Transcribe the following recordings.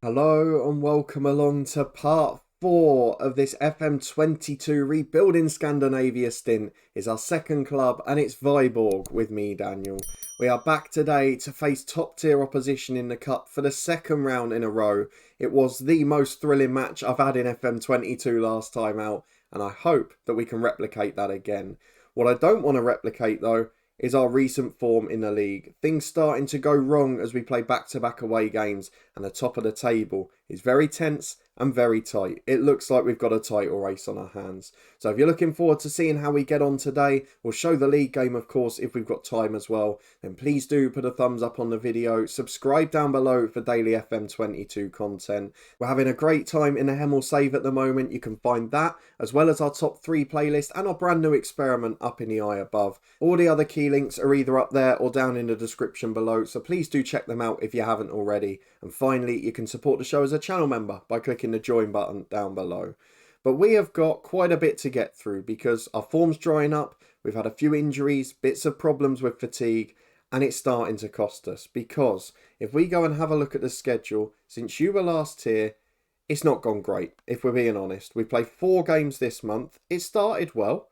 Hello and welcome along to part 4 of this FM22 Rebuilding Scandinavia stint. It's our second club and it's Viborg with me, Daniel. We are back today to face top tier opposition in the cup for the second round in a row. It was the most thrilling match I've had in FM22 last time out, and I hope that we can replicate that again. What I don't want to replicate though is our recent form in the league. Things starting to go wrong as we play back-to-back away games, and the top of the table is very tense and very tight. It looks like we've got a title race on our hands. So if you're looking forward to seeing how we get on today, we'll show the league game of course if we've got time as well, then please do put a thumbs up on the video, subscribe down below for daily FM22 content. We're having a great time in the Hemel Save at the moment. You can find that as well as our top 3 playlist and our brand new experiment up in the eye above. All the other key links are either up there or down in the description below, so please do check them out if you haven't already. And finally, you can support the show as a channel member by clicking the join button down below. But we have got quite a bit to get through because our form's drying up, we've had a few injuries, bits of problems with fatigue, and it's starting to cost us. Because if we go and have a look at the schedule, since you were last here, it's not gone great, if we're being honest. We played 4 games this month. It started well,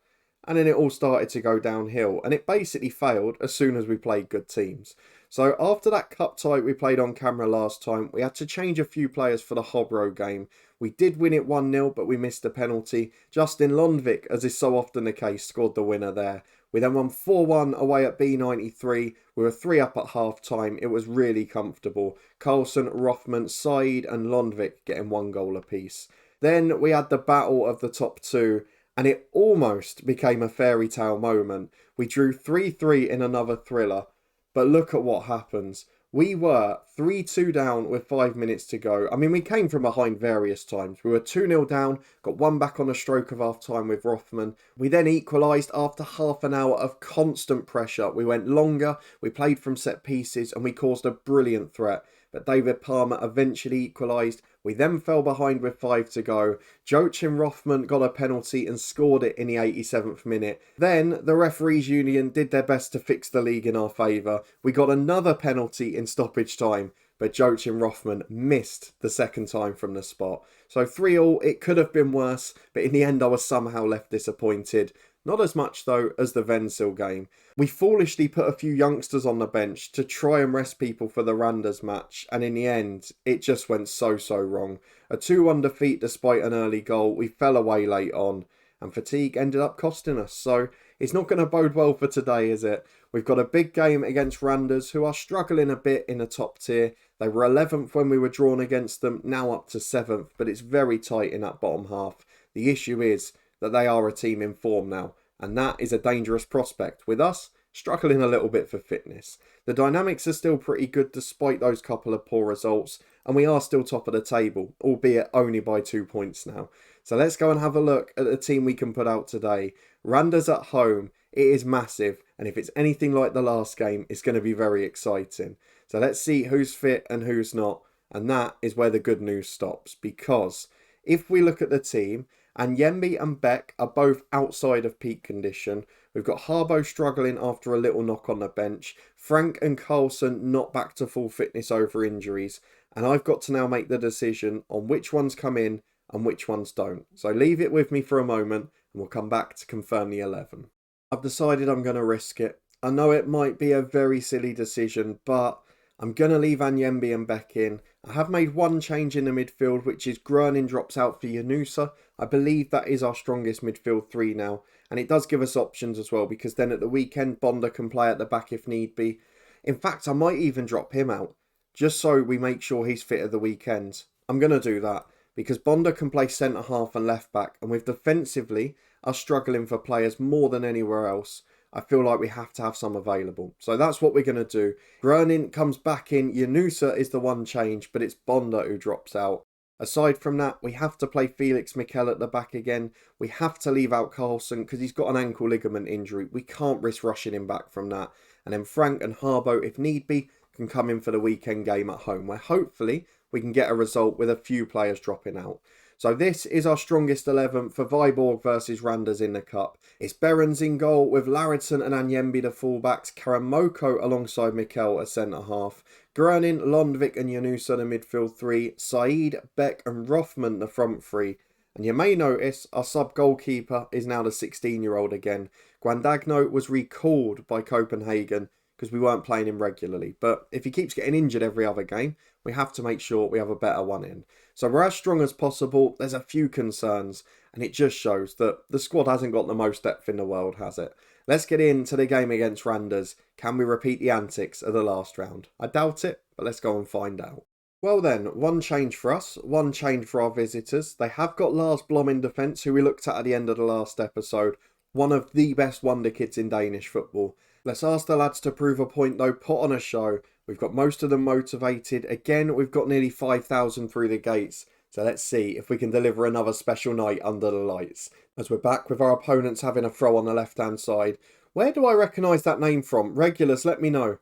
and then it all started to go downhill, and it basically failed as soon as we played good teams. So after that cup tie we played on camera last time, we had to change a few players for the Hobro game. We did win it 1-0, but we missed a penalty. Justin Lundvik, as is so often the case, scored the winner there. We then won 4-1 away at B93. We were 3 up at half time. It was really comfortable. Carlson, Rothman, Said and Lundvik getting 1 goal apiece. Then we had the battle of the top 2. And it almost became a fairy tale moment. We drew 3-3 in another thriller. But look at what happens. We were 3-2 down with 5 minutes to go. I mean, we came from behind various times. We were 2-0 down, got 1 back on a stroke of half time with Rothman. We then equalised after half an hour of constant pressure. We went longer, we played from set pieces, and we caused a brilliant threat. But David Palmer eventually equalised. We then fell behind with 5 to go. Joachim Rothman got a penalty and scored it in the 87th minute. Then the referees union did their best to fix the league in our favour. We got another penalty in stoppage time, but Joachim Rothman missed the second time from the spot. So 3-3, it could have been worse, but in the end I was somehow left disappointed. Not as much though as the Vejle game. We foolishly put a few youngsters on the bench to try and rest people for the Randers match, and in the end it just went so wrong. A 2-1 defeat despite an early goal. We fell away late on and fatigue ended up costing us, so it's not going to bode well for today, is it? We've got a big game against Randers, who are struggling a bit in the top tier. They were 11th when we were drawn against them, now up to 7th, but it's very tight in that bottom half. The issue is that they are a team in form now, and that is a dangerous prospect, with us struggling a little bit for fitness. The dynamics are still pretty good despite those couple of poor results, and we are still top of the table, albeit only by 2 points now. So let's go and have a look at the team we can put out today. Randers at home, it is massive, and if it's anything like the last game, it's going to be very exciting. So let's see who's fit and who's not, and that is where the good news stops, because if we look at the team, and Yemby and Beck are both outside of peak condition. We've got Harbo struggling after a little knock on the bench. Frank and Carlson not back to full fitness over injuries. And I've got to now make the decision on which ones come in and which ones don't. So leave it with me for a moment and we'll come back to confirm the 11. I've decided I'm going to risk it. I know it might be a very silly decision, but I'm going to leave Anyembi and Beck in. I have made 1 change in the midfield, which is Grunin drops out for Yanusa. I believe that is our strongest midfield 3 now. And it does give us options as well, because then at the weekend, Bonda can play at the back if need be. In fact, I might even drop him out, just so we make sure he's fit at the weekend. I'm going to do that, because Bonda can play centre-half and left-back. And with defensively, us struggling for players more than anywhere else, I feel like we have to have some available. So that's what we're going to do. Grunin comes back in. Yanusa is the 1 change, but it's Bonda who drops out. Aside from that, we have to play Felix Mikel at the back again. We have to leave out Carlson because he's got an ankle ligament injury. We can't risk rushing him back from that. And then Frank and Harbo, if need be, can come in for the weekend game at home, where hopefully we can get a result with a few players dropping out. So this is our strongest 11 for Viborg versus Randers in the Cup. It's Berens in goal with Laridson and Anyembi the fullbacks, Karamoko alongside Mikel as centre-half, Grunin, Lundvik and Janusa the midfield three, Saeed, Beck and Rothman the front three. And you may notice our sub-goalkeeper is now the 16-year-old again. Guandagno was recalled by Copenhagen because we weren't playing him regularly. But if he keeps getting injured every other game, we have to make sure we have a better one in. So we're as strong as possible. There's a few concerns, and it just shows that the squad hasn't got the most depth in the world, has it? Let's get into the game against Randers. Can we repeat the antics of the last round? I doubt it, but let's go and find out. Well then, one change for us, one change for our visitors. They have got Lars Blom in defence, who we looked at the end of the last episode. One of the best wonder kids in Danish football. Let's ask the lads to prove a point though, put on a show. We've got most of them motivated. Again, we've got nearly 5,000 through the gates. So let's see if we can deliver another special night under the lights. As we're back with our opponents having a throw on the left-hand side. Where do I recognise that name from? Regulars, let me know.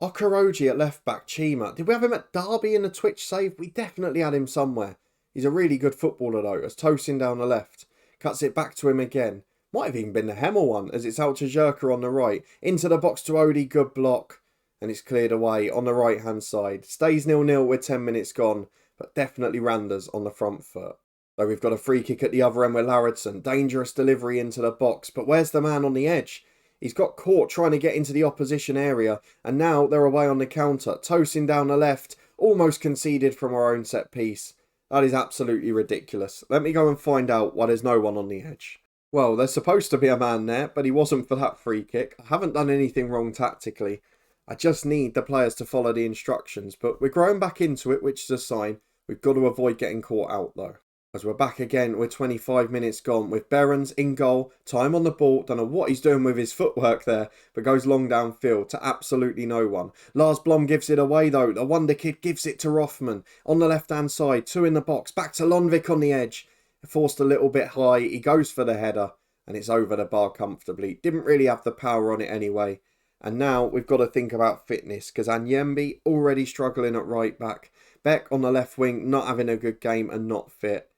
Okoroji at left-back, Chima. Did we have him at Derby in the Twitch save? We definitely had him somewhere. He's a really good footballer though, as Tosin down the left. Cuts it back to him again. Might have even been the Hemel one, as it's out to Zherka on the right. Into the box to Odie, good block. And it's cleared away on the right-hand side. Stays 0-0 with 10 minutes gone, but definitely Randers on the front foot. Though we've got a free kick at the other end with Lauritsen. Dangerous delivery into the box, but where's the man on the edge? He's got caught trying to get into the opposition area, and now they're away on the counter. Tosin down the left, almost conceded from our own set piece. That is absolutely ridiculous. Let me go and find out why there's no one on the edge. Well, there's supposed to be a man there, but he wasn't for that free kick. I haven't done anything wrong tactically. I just need the players to follow the instructions, but we're growing back into it, which is a sign. We've got to avoid getting caught out though. As we're back again with 25 minutes gone with Behrens in goal, time on the ball, don't know what he's doing with his footwork there, but goes long downfield to absolutely no one. Lars Blom gives it away though, the wonder kid gives it to Rothman on the left hand side, two in the box, back to Lundvik on the edge, forced a little bit high, he goes for the header and it's over the bar comfortably, didn't really have the power on it anyway. And now we've got to think about fitness because Anyembi already struggling at right back, Beck on the left wing not having a good game and not fit.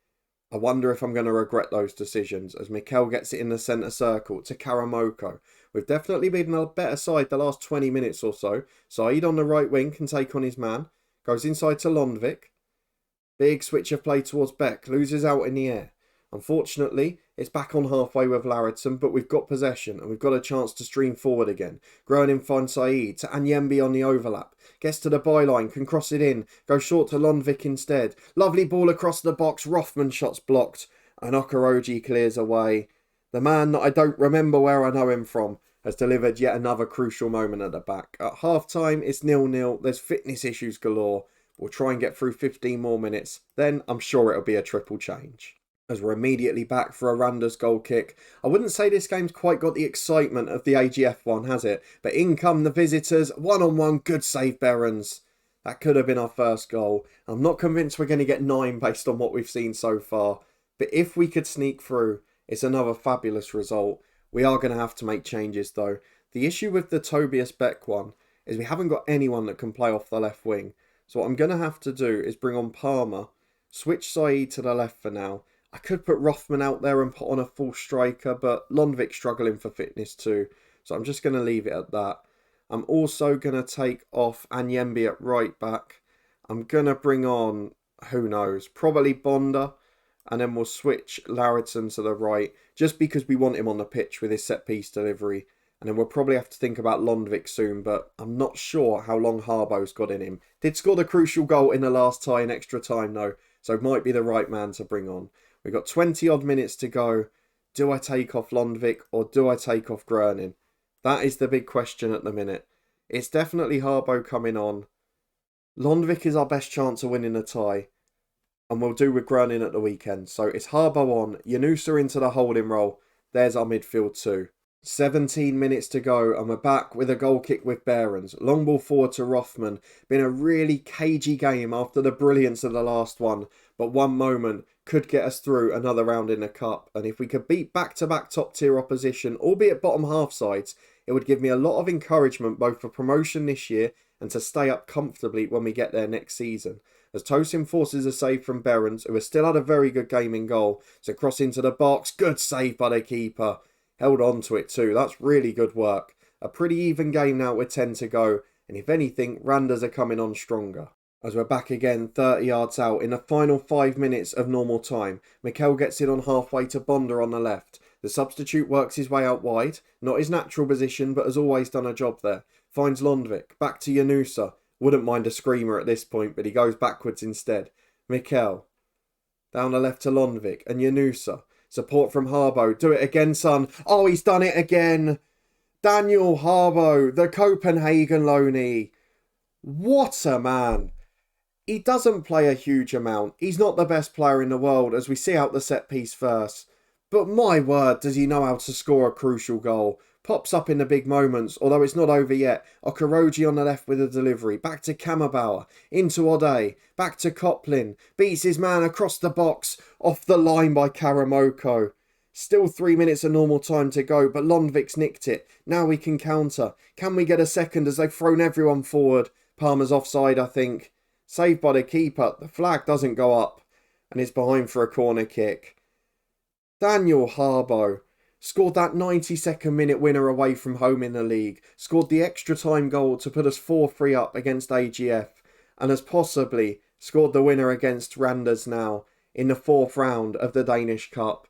I wonder if I'm going to regret those decisions as Mikel gets it in the centre circle to Karamoko. We've definitely been a better side the last 20 minutes or so. Saeed on the right wing can take on his man. Goes inside to Lundvik. Big switch of play towards Beck. Loses out in the air. Unfortunately, it's back on halfway with Lauritsen, but we've got possession and we've got a chance to stream forward again. Groening finds Saeed to Anyembi on the overlap. Gets to the byline, can cross it in, goes short to Lundvik instead. Lovely ball across the box, Rothman shots blocked, and Okoroji clears away. The man that I don't remember where I know him from has delivered yet another crucial moment at the back. At half-time, it's 0-0, there's fitness issues galore. We'll try and get through 15 more minutes, then I'm sure it'll be a triple change. As we're immediately back for a Randers goal kick. I wouldn't say this game's quite got the excitement of the AGF one, has it? But in come the visitors, one-on-one, good save Behrens. That could have been our first goal. I'm not convinced we're going to get 9 based on what we've seen so far. But if we could sneak through, it's another fabulous result. We are going to have to make changes though. The issue with the Tobias Beck one is we haven't got anyone that can play off the left wing. So what I'm going to have to do is bring on Palmer, switch Saeed to the left for now. I could put Rothman out there and put on a full striker, but Lundvik's struggling for fitness too. So I'm just going to leave it at that. I'm also going to take off Anyembi at right back. I'm going to bring on, who knows, probably Bonda. And then we'll switch Lauritsen to the right, just because we want him on the pitch with his set-piece delivery. And then we'll probably have to think about Lundvik soon, but I'm not sure how long Harbo's got in him. Did score the crucial goal in the last tie in extra time though, so might be the right man to bring on. We've got 20 odd minutes to go. Do I take off Lundvik or do I take off Grunin? That is the big question at the minute. It's definitely Harbo coming on. Lundvik is our best chance of winning a tie. And we'll do with Grunin at the weekend. So it's Harbo on. Janusa into the holding role. There's our midfield too. 17 minutes to go and we're back with a goal kick with Behrens. Long ball forward to Rothman. Been a really cagey game after the brilliance of the last one. But one moment could get us through another round in the cup. And if we could beat back-to-back top-tier opposition, albeit bottom half sides, it would give me a lot of encouragement both for promotion this year and to stay up comfortably when we get there next season. As Tosin forces a save from Behrens, who has still had a very good game in goal. So cross into the box. Good save by the keeper. Held on to it too. That's really good work. A pretty even game now with 10 to go. and if anything, Randers are coming on stronger. As we're back again 30 yards out in the final 5 minutes of normal time, Mikel gets it on halfway to Bonder on the left. The substitute works his way out wide, not his natural position, but has always done a job there. Finds Londvik, back to Janusa. Wouldn't mind a screamer at this point, but he goes backwards instead. Mikel, down the left to Londvik, and Janusa. Support from Harbo. Do it again, son. Oh, he's done it again. Daniel Harbo, the Copenhagen loanee. What a man. He doesn't play a huge amount. He's not the best player in the world, as we see out the set piece first. But my word, does he know how to score a crucial goal. Pops up in the big moments, although it's not over yet. Okoroji on the left with a delivery. Back to Kamabauer. Into Ode. Back to Coplin. Beats his man across the box. Off the line by Karamoko. Still 3 minutes of normal time to go, but Londvik's nicked it. Now we can counter. Can we get a second as they've thrown everyone forward? Palmer's offside, I think. Saved by the keeper. The flag doesn't go up. And it's behind for a corner kick. Daniel Harbo scored that 92nd minute winner away from home in the league. Scored the extra time goal to put us 4-3 up against AGF. And has possibly scored the winner against Randers now in the 4th round of the Danish Cup.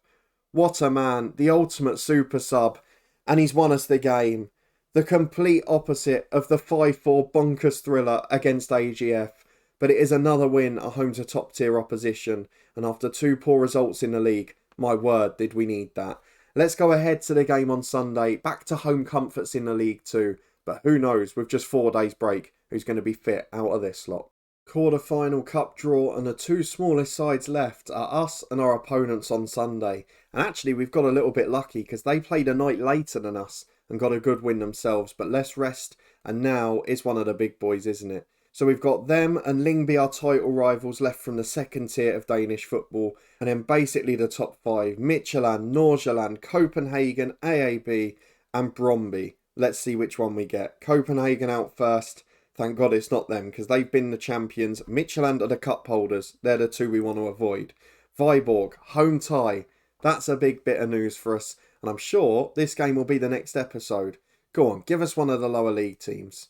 What a man. The ultimate super sub. And he's won us the game. The complete opposite of the 5-4 bonkers thriller against AGF. But it is another win at home to top tier opposition. And after 2 poor results in the league, my word, did we need that. Let's go ahead to the game on Sunday. Back to home comforts in the League 2. But who knows, with just 4 days break, who's going to be fit out of this lot. Quarter-final cup draw, and the 2 smallest sides left are us and our opponents on Sunday. And actually, we've got a little bit lucky because they played a night later than us and got a good win themselves. But less rest, and now it's one of the big boys, isn't it? So we've got them and Lyngby, our title rivals, left from the 2nd tier of Danish football. And then basically the top 5. Midtjylland, Nordsjælland, Copenhagen, AAB and Brøndby. Let's see which one we get. Copenhagen out first. Thank God it's not them because they've been the champions. Midtjylland are the cup holders. They're the 2 we want to avoid. Viborg, home tie. That's a big bit of news for us. And I'm sure this game will be the next episode. Go on, give us one of the lower league teams.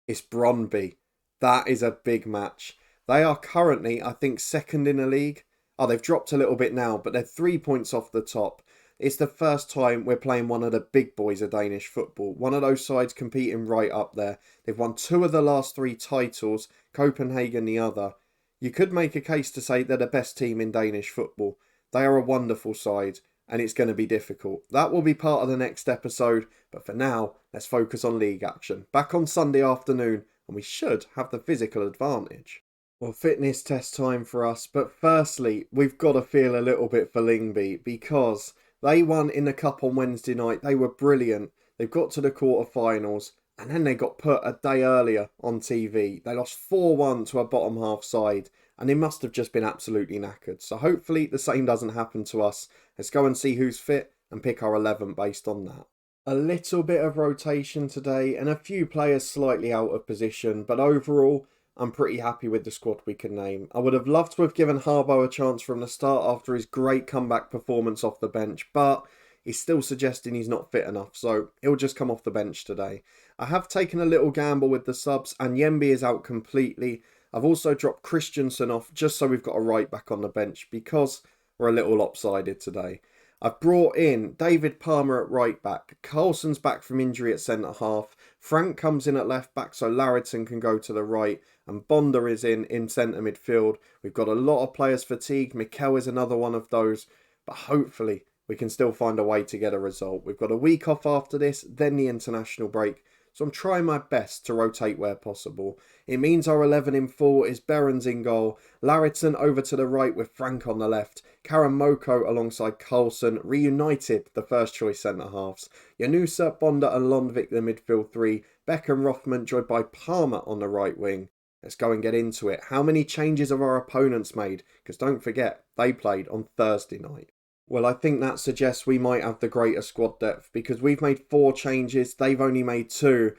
It's Brøndby. That is a big match. They are currently, I think, 2nd in the league. Oh, they've dropped a little bit now, but they're 3 points off the top. It's the first time we're playing one of the big boys of Danish football. One of those sides competing right up there. They've won 2 of the last 3 titles, Copenhagen the other. You could make a case to say they're the best team in Danish football. They are a wonderful side, and it's going to be difficult. That will be part of the next episode, but for now, let's focus on league action. Back on Sunday afternoon, and we should have the physical advantage. Well, fitness test time for us, but firstly, we've got to feel a little bit for Lyngby because they won in the cup on Wednesday night. They were brilliant. They've got to the quarterfinals, and then they got put a day earlier on TV. They lost 4-1 to a bottom half side, and they must have just been absolutely knackered. So hopefully the same doesn't happen to us. Let's go and see who's fit and pick our 11 based on that. A little bit of rotation today and a few players slightly out of position, but overall, I'm pretty happy with the squad we can name. I would have loved to have given Harbo a chance from the start after his great comeback performance off the bench, but he's still suggesting he's not fit enough, so he'll just come off the bench today. I have taken a little gamble with the subs, and Yembi is out completely. I've also dropped Christensen off just so we've got a right back on the bench because we're a little lopsided today. I've brought in David Palmer at right back. Carlson's back from injury at centre half. Frank comes in at left back so Lauritzen can go to the right. And Bonder is in centre midfield. We've got a lot of players fatigued. Mikel is another one of those. But hopefully we can still find a way to get a result. We've got a week off after this, then the international break. So I'm trying my best to rotate where possible. It means our 11 in full is Berens in goal, Lauritzen over to the right with Frank on the left, Karamoko alongside Carlson, reunited the first choice centre halves, Janusa, Bonder and Londvik the midfield 3, Beck and Rothman joined by Palmer on the right wing. Let's go and get into it. How many changes have our opponents made? Because don't forget, they played on Thursday night. Well, I think that suggests we might have the greater squad depth because we've made 4 changes, they've only made 2.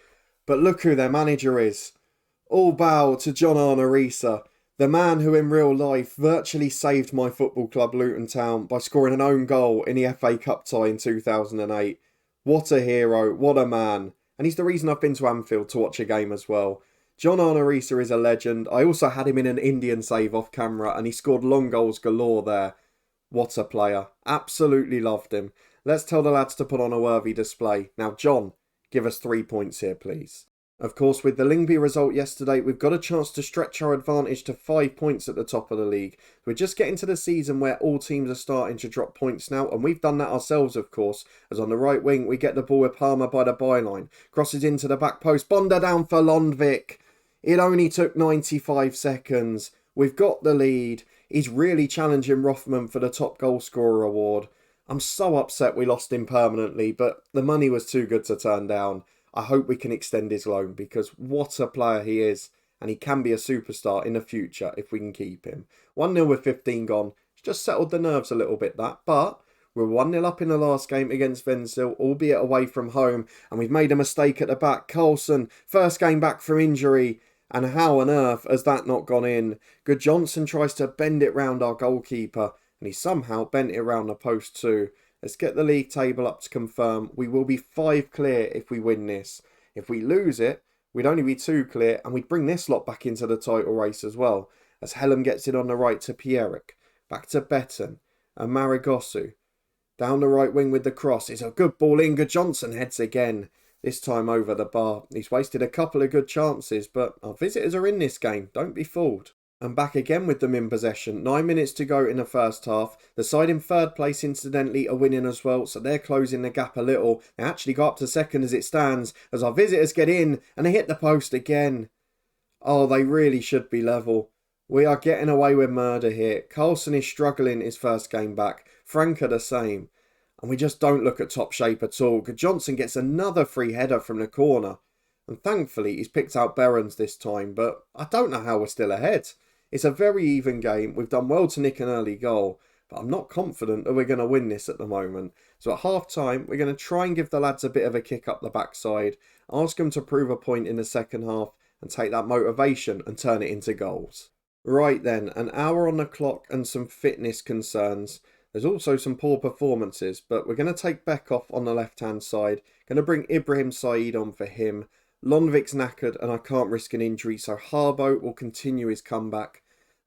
But look who their manager is. All bow to John Arnorisa, the man who in real life virtually saved my football club Luton Town by scoring an own goal in the FA Cup tie in 2008. What a hero, what a man. and he's the reason I've been to Anfield to watch a game as well. John Arnorisa is a legend. I also had him in an Indian save off camera, and he scored long goals galore there. What a player. Absolutely loved him. Let's tell the lads to put on a worthy display. Now, John, give us 3 points here, please. Of course, with the Lyngby result yesterday, we've got a chance to stretch our advantage to 5 points at the top of the league. We're just getting to the season where all teams are starting to drop points now, and we've done that ourselves, of course, as on the right wing, we get the ball with Palmer by the byline. Crosses into the back post. Bonda down for Lundvik. It only took 95 seconds. We've got the lead. He's really challenging Rothman for the top goal scorer award. I'm so upset we lost him permanently, but the money was too good to turn down. I hope we can extend his loan, because what a player he is, and he can be a superstar in the future if we can keep him. 1-0 with 15 gone. It's just settled the nerves a little bit, that. But we're 1-0 up in the last game against Vejle, albeit away from home, and we've made a mistake at the back. Carlson, first game back from injury, and how on earth has that not gone in? Good Johnson tries to bend it round our goalkeeper, and he somehow bent it round the post too. Let's get the league table up to confirm. We will be 5 clear if we win this. If we lose it, we'd only be 2 clear, and we'd bring this lot back into the title race as well. As Helm gets it on the right to Pierik. Back to Betten and Marigosu. Down the right wing with the cross. It's a good ball in. Good Johnson heads again. This time over the bar. He's wasted a couple of good chances, but our visitors are in this game. Don't be fooled. And back again with them in possession. 9 minutes to go in the first half. The side in third place, incidentally, are winning as well, so they're closing the gap a little. They actually go up to second as it stands, as our visitors get in, and they hit the post again. Oh, they really should be level. We are getting away with murder here. Carlson is struggling his first game back. Franca the same. And we just don't look at top shape at all. Johnson gets another free header from the corner. And thankfully, he's picked out Behrens this time, but I don't know how we're still ahead. It's a very even game. We've done well to nick an early goal, but I'm not confident that we're going to win this at the moment. So at half time, we're going to try and give the lads a bit of a kick up the backside, ask them to prove a point in the second half, and take that motivation and turn it into goals. Right then, an hour on the clock and some fitness concerns. There's also some poor performances, but we're going to take Beck off on the left-hand side. Going to bring Ibrahim Saeed on for him. Lundvik's knackered and I can't risk an injury, so Harbo will continue his comeback.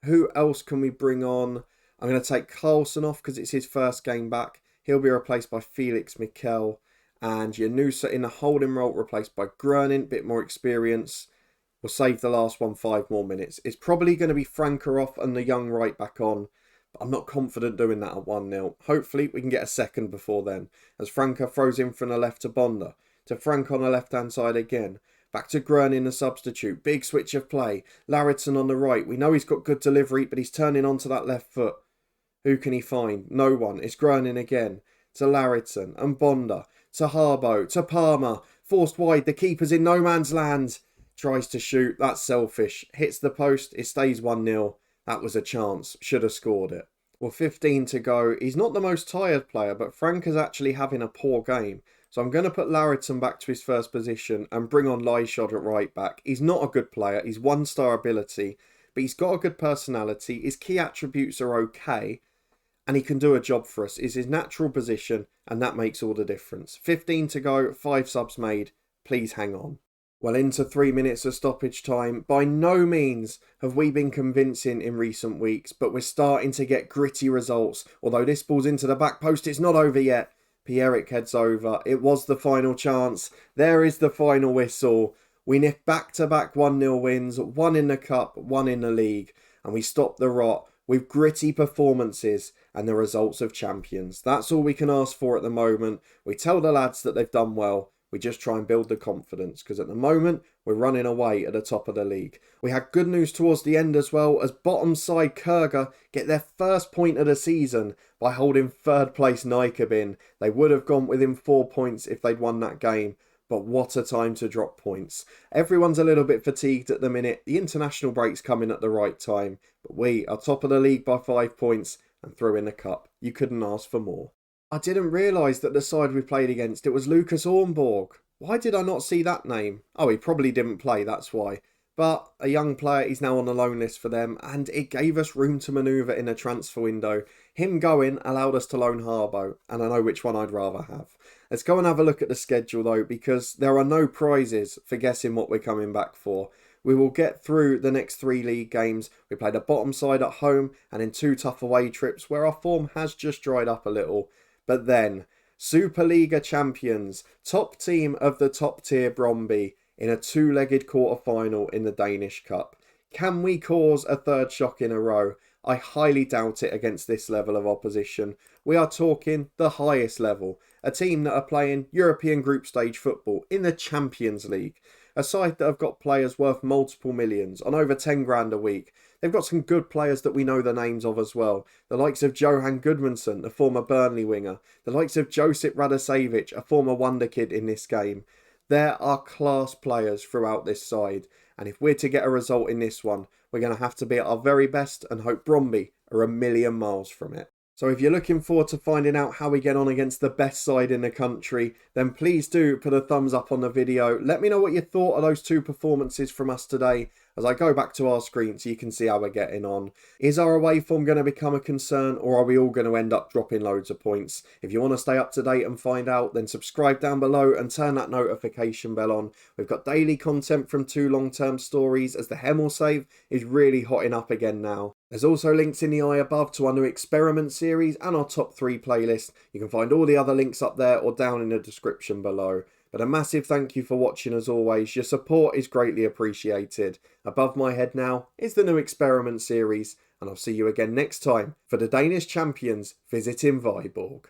Who else can we bring on? I'm going to take Carlson off because it's his first game back. He'll be replaced by Felix Mikel. And Janusa in the holding role, replaced by Grunin, bit more experience. We'll save the last one 5 more minutes. It's probably going to be Franca off and the young right back on. But I'm not confident doing that at 1-0. Hopefully we can get a second before then. As Franca throws in from the left to Bonda. To Frank on the left-hand side again. Back to Grunin, the substitute. Big switch of play. Larridson on the right. We know he's got good delivery, but he's turning onto that left foot. Who can he find? No one. It's Grunin again. To Larridson and Bonda. To Harbo. To Palmer. Forced wide. The keeper's in no man's land. Tries to shoot. That's selfish. Hits the post. It stays 1-0. That was a chance. Should have scored it. Well, 15 to go. He's not the most tired player, but Frank is actually having a poor game. So I'm going to put Larridson back to his first position and bring on Lyshod at right back. He's not a good player. He's 1-star ability, but he's got a good personality. His key attributes are okay, and he can do a job for us. It's his natural position, and that makes all the difference. 15 to go, 5 subs made. Please hang on. Well, into 3 minutes of stoppage time. By no means have we been convincing in recent weeks, but we're starting to get gritty results. Although this ball's into the back post, it's not over yet. Pierik heads over. It was the final chance. There is the final whistle. We nick back-to-back 1-0 wins, 1 in the cup, 1 in the league. And we stop the rot with gritty performances and the results of champions. That's all we can ask for at the moment. We tell the lads that they've done well. We just try and build the confidence, because at the moment, we're running away at the top of the league. We had good news towards the end as well, as bottom side Kurga get their first point of the season by holding third place Nykabin. They would have gone within 4 points if they'd won that game, but what a time to drop points. Everyone's a little bit fatigued at the minute. The international break's coming at the right time, but we are top of the league by 5 points and through in the cup. You couldn't ask for more. I didn't realise that the side we played against, it was Lucas Ornborg. Why did I not see that name? Oh, he probably didn't play, that's why. But a young player is now on the loan list for them, and it gave us room to manoeuvre in a transfer window. Him going allowed us to loan Harbo, and I know which one I'd rather have. Let's go and have a look at the schedule though, because there are no prizes for guessing what we're coming back for. We will get through the next 3 league games. We played a bottom side at home and in 2 tough away trips where our form has just dried up a little. But then, Superliga champions, top team of the top tier Brøndby in a 2-legged quarter-final in the Danish Cup. Can we cause a 3rd shock in a row? I highly doubt it against this level of opposition. We are talking the highest level. A team that are playing European group stage football in the Champions League. A side that have got players worth multiple millions, on over 10 grand a week. They've got some good players that we know the names of as well. The likes of Johan Gudmundsson, a former Burnley winger. The likes of Josip Radosavljević, a former wonder kid in this game. There are class players throughout this side. And if we're to get a result in this one, we're going to have to be at our very best and hope Brøndby are a million miles from it. So if you're looking forward to finding out how we get on against the best side in the country, then please do put a thumbs up on the video. Let me know what you thought of those 2 performances from us today as I go back to our screen so you can see how we're getting on. Is our away form going to become a concern, or are we all going to end up dropping loads of points? If you want to stay up to date and find out, then subscribe down below and turn that notification bell on. We've got daily content from 2 long-term stories as the Hemel save is really hotting up again now. There's also links in the eye above to our new experiment series and our top 3 playlist. You can find all the other links up there or down in the description below. But a massive thank you for watching as always. Your support is greatly appreciated. Above my head now is the new experiment series, and I'll see you again next time for the Danish champions visiting Viborg.